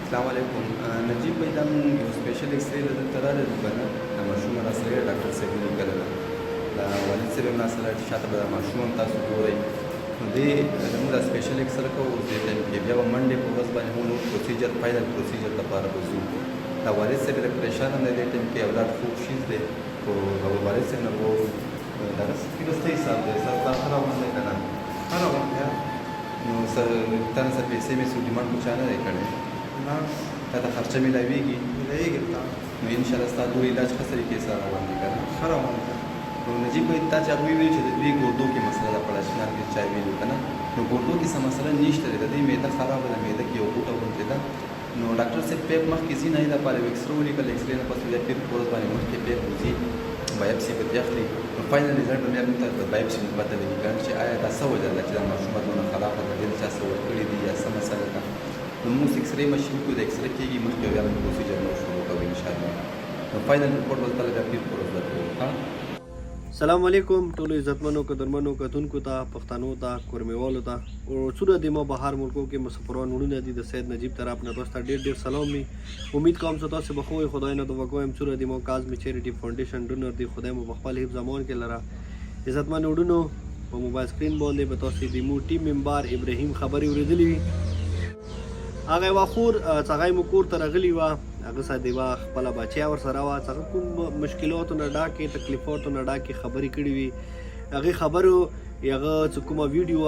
السلام علیکم نجیب بھائی دا مونږ یو سپیشل ایکسرې له دلته راغلو که نه د ماشوم راسره یې ډاکټر صاحب ولیکله ده د والد صاحب هم راسره شاته به دا ماشوم هم تاسو ګورئ نو دې زموږ دا سپیشل ایکسره کوو اوس دې ټایم کې بیا به منډې په ورځ باندې مو نور پروسیجر فاینل پروسیجر لپاره به ځو دا والد صاحب لږ پریشان دی دې ټایم کې اولاد خوب شیز دی خو هغه والد صاحب نه به دغه فیرسته حساب دی سر دا ښه روان دی که نه ښه روان دی نو سر تا نه سر پیسې مې څو ډیمانډ خو چا نه دی کړی نه تا ته خرچه میلاویږي میلاویږي ورته نو انشاءالله ستا ټول علاج ښه طریقې سره روان دی که نه ښه روان دی نو نجیب بھائی تا چې هغوی ویل چې د دوی ګردو کې مسله ده پړاشنار کې چا ویلو که نه نو ګردو کې څه مسله نشته دی د دوی معده خرابه ده معده کې یو غوټه غوندې ده نو ډاکټر صاحب پیپ مخکې ځي نه یې دپاره یو ایکسره ولیکل ایکسرې نه پس بیا پیپ کورس باندې مخکې پیپ وځي بایپسي به دې اخلي نو فاینل رزلټ به بیا موږ ته د بایپسي نه پته لګي که چې آیا دا څه وجه ده چې دا ماشومه دونه خرابه ده دې چا څه ورکړي دي یا څه مسله ده نو موږ ایکسرې مشین کوو د ایکسرې کېږي مخکې بیا موږ پروسیجر نور شروع کوو انشاءالله نو فاینل رپورټ به کله بیا پیر کورس درکوو ښه السلام علیکم ټولو عزتمنو قدرمنو کتونکو ته پښتنو ته کورمیوالو ته او څومره د ما بهر ملکو کې مسافران وړونه دي د سید نجیب طرف نه تاسو ته ډېر سلام می امید کوم چې تاسو به خو خدای نه دعا کوم چې د ما کاظمی چیریټي فاونډیشن ډونر دی خدای مو بخپل حفظ امان کې لره عزتمن وړونو په موبایل سکرین باندې به تاسو د مو ټیم ممبر ابراهیم خبري اوریدلې هغه واخور څنګه مو کور ته راغلی و هغه ساده وا خپل بچیا ور سره وا څنګه کوم مشکلات نه ډاکې تکلیفات نه ډاکې خبرې کړې وي هغه خبرو هغه چې کومه ویډیو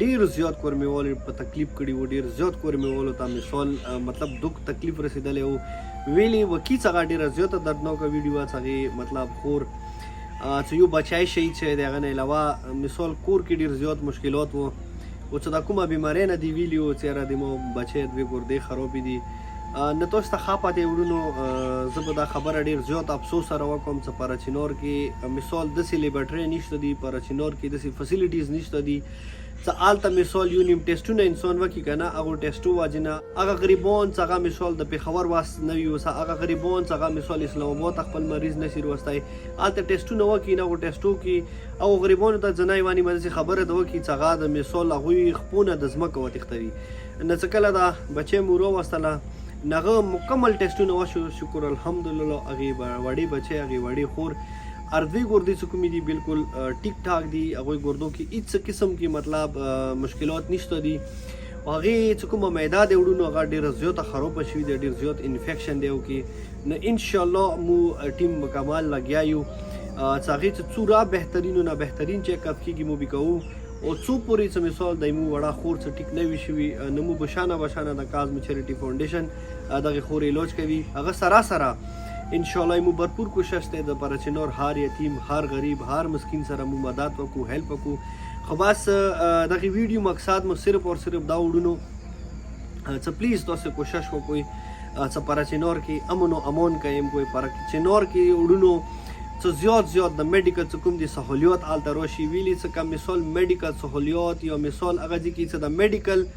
ډیر زیات کورمیوال په تکلیف کړي و ډیر زیات کورمیوال ته مثال مطلب دوک تکلیف رسیدلې و ویلي وکی څنګه ډیر زیات دردناک ویډیو څنګه مطلب خور چې یو بچای شي چې دغه نه علاوه مثال کور کې ډیر زیات مشکلات وو او چې دا کومه بیماری نه دی ویلیو چې را د مو بچی دوی ګردې خرابې دي نه تاسو ته ښه پاتې وړونو زه به دا خبره ډېر زیات افسوس سره وکړم چې پراچینور کې مثال داسې لیبارټرۍ نشته دي پراچینور کې داسې فیسیلیټیز نشته دي چې هلته مثال یو نیم ټیسټونه انسان وکړي که نه هغو ټیسټو وجې نه هغه غریبان چې هغه مثال د پېښور واس نه وي اوس هغه غریبان چې هغه مثال اسلام آباد خپل مریض نشي روستی هلته ټیسټونه وکړي نه هغو ټیسټو کې او غریبانو ته ځنای واني مداسې خبره ده وکړي چې هغه د مثال هغوی خپونه د ځمکه وتښتوي نه چې کله دا بچی مو راوستله نغه مکمل ټیسټونه وشو شکر الحمدلله هغې وړې بچی هغې وړې خور اردوی ګردې چې کومې دي بالکل ټیک ټاک دي هغوی ګردو کې هېڅ قسم کې مطلب مشکلات نشته دي هغې چې کومه معده دی وړونو هغه ډېره زیاته خرابه شوي دی ډېر زیات انفیکشن دی وکې نو انشاءالله مو ټیم مکمل لګیا یو چې هغې چې څومره بهترینو نه بهترین چیک اپ کېږي مو به کوو او څو پورې چې مثال د مو وړه خور څه ټیک نه وي شوي نه مو بشانه د کاظمی چیریټي فاونډیشن دغه خور علاج کوي هغه سره انشاءالله مو भरपूर کوشش دی د پراچینور هر یتیم هر غریب هر مسکین سره مو مدد وکړو هیلپ وکړو خو بس دغه ویډیو مقصد مو صرف اور صرف دا وړونو چې پلیز تاسو کوشش وکړئ چې پراچینور کې امن او امان قایم کوئ پراچینور کې وړونو څه زیات د میډیکل څه کوم دي سہولیات هلته راشي ویلي څه کم مثال میډیکل سہولیات یا مثال هغه ځای کې چې د میډیکل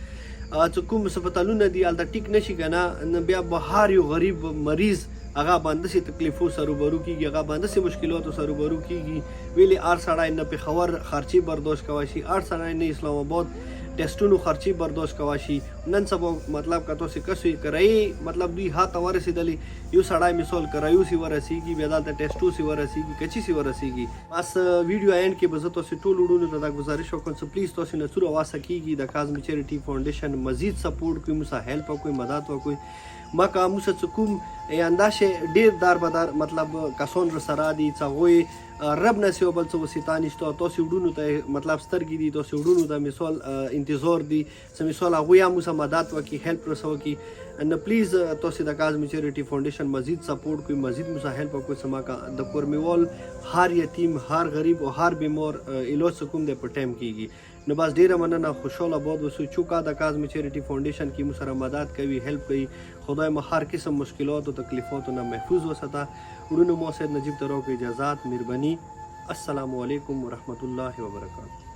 څه کوم هسپتالونه دي هلته ټیک نشي که نه بیا به هر یو غریب مریض هغه باندې سي تکلیفو سره روبرو کیږي هغه باندې سي مشکلاتو سره روبرو کیږي ویلي هر سړی نه پېښور خرچي برداشت کولی شي هر سړی نه اسلام آباد ټیسټونو خرچي برداشت کولی شي نن سبا مطلب که تاسې کسې کرایي مطلب دوی هاته ورسېدلې یو سړی مثال کرایو سي ورسېږي بیا دلته ټیسټو سي ورسېږي کچي سي ورسېږي بس ویډیو اینډ کې به زه تاسې ټول وړونو ته دا ګزارش وکړم چې پلیز تاسې نه څومره واسه کېږي د کاظمی چیریټي فاونډیشن مزید سپورټ کوئ موسه هیلپ وکړئ مدد وکړئ مکه موسه چې کوم انداسې ډېر دار بدار مطلب کسان را سره دي چې هغوی رب نه سي او بل څه وسیطه نشته تاسې وړونو ته مطلب سترګې دي تاسې وړونو ته مثال انتظار دي چې مثال هغوی هم موسه مدد وکړي هیلپ رسه وکړي نو پلیز تاسې د کاظمی چیریټي فاونډیشن مزید سپورټ کوئ مزید موسه هیلپ وکړئ چې مکه د کورمیوال هر یتیم هر غریب او هر بیمار علاج څه کوم دی په ټایم کېږي نو بس ډېره مننه خوشحاله باد اوسو چوکا د کاظمی چیریټي فاونډیشن کې مو سره مدد کوي هیلپ کوي خدای مو هر قسم مشکلات او تکلیفاتو نه محفوظ وساته وړونو مو سید نجیب ته راکړئ اجازات مهرباني السلام علیکم ورحمت الله وبرکاته